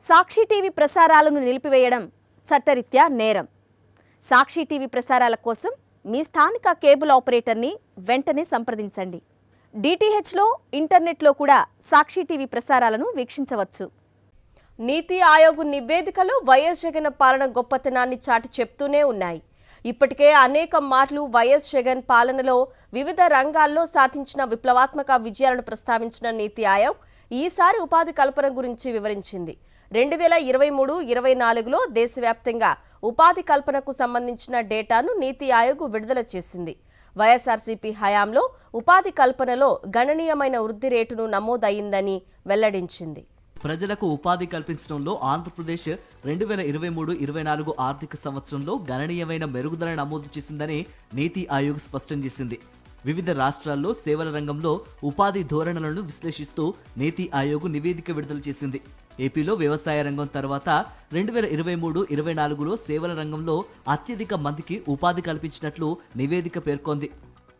సాక్షి TV ప్రసారాలను నిలిపివేయడం చట్టరీత్యా నేరం. సాక్షి టీవీ ప్రసారాల కోసం మీ స్థానిక కేబుల్ ఆపరేటర్ని వెంటనే సంప్రదించండి. డిటిహెచ్లో, ఇంటర్నెట్లో కూడా సాక్షి టీవీ ప్రసారాలను వీక్షించవచ్చు. నీతి ఆయోగ్ నివేదికలు వైఎస్ జగన్ పాలన గొప్పతనాన్ని చాటి చెప్తూనే ఉన్నాయి. ఇప్పటికే అనేక మార్లు వైఎస్ జగన్ పాలనలో వివిధ రంగాల్లో సాధించిన విప్లవాత్మక విజయాలను ప్రస్తావించిన నీతి ఆయోగ్ ఈసారి ఉపాధి కల్పన గురించి వివరించింది. 2023-24లో దేశవ్యాప్తంగా ఉపాధి కల్పనకు సంబంధించిన డేటాను నీతి ఆయోగ్ విడుదల చేసింది. వైఎస్ఆర్సీపీ హయాంలో ఉపాధి కల్పనలో గణనీయమైన వృద్ధి రేటును నమోదయ్యిందని వెల్లడించింది. ప్రజలకు ఉపాధి కల్పించడంలో ఆంధ్రప్రదేశ్ 2023-24 ఆర్థిక సంవత్సరంలో గణనీయమైన మెరుగుదల నమోదు చేసిందని నీతి ఆయోగ్ స్పష్టం చేసింది. వివిధ రాష్ట్రాల్లో సేవల రంగంలో ఉపాధి ధోరణులను విశ్లేషిస్తూ నీతి ఆయోగ్ నివేదిక విడుదల చేసింది. ఏపీలో వ్యవసాయ రంగం తర్వాత 2023-24లో సేవల రంగంలో అత్యధిక మందికి ఉపాధి కల్పించినట్లు నివేదిక పేర్కొంది.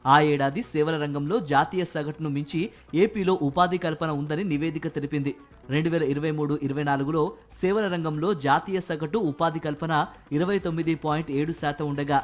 ఆ ఏడాది సేవల రంగంలో జాతీయ సగటును మించి ఏపీలో ఉపాధి కల్పన ఉందని నివేదిక తెలిపింది. 2023-24లో సేవల రంగంలో జాతీయ సగటు ఉపాధి కల్పన 29.7% ఉండగా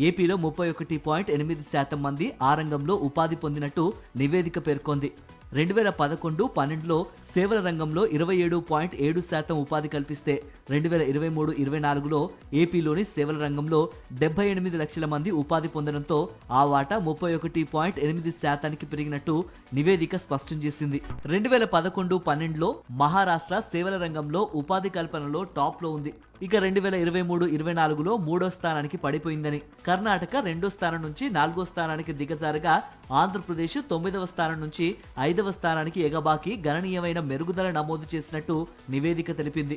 ఏపీలో 31.8% మంది ఆ రంగంలో ఉపాధి పొందినట్టు నివేదిక పేర్కొంది. 2011-12లో సేవల రంగంలో 27.7% ఉపాధి కల్పిస్తే 2023-24లో ఏపీలోని సేవల రంగంలో 78 లక్షల మంది ఉపాధి పొందడంతో ఆ వాటా 31.8%కి పెరిగినట్టు నివేదిక స్పష్టం చేసింది. 2011-12లో మహారాష్ట్ర సేవల రంగంలో ఉపాధి కల్పనలో టాప్లో ఉంది. ఇక 2023-24లో 3వ స్థానానికి పడిపోయిందని, కర్ణాటక 2వ స్థానం నుంచి 4వ స్థానానికి దిగజారగా ఆంధ్రప్రదేశ్ 9వ స్థానం నుంచి 5వ స్థానానికి ఎగబాకి గణనీయమైన మెరుగుదల నమోదు చేసినట్టు నివేదిక తెలిపింది.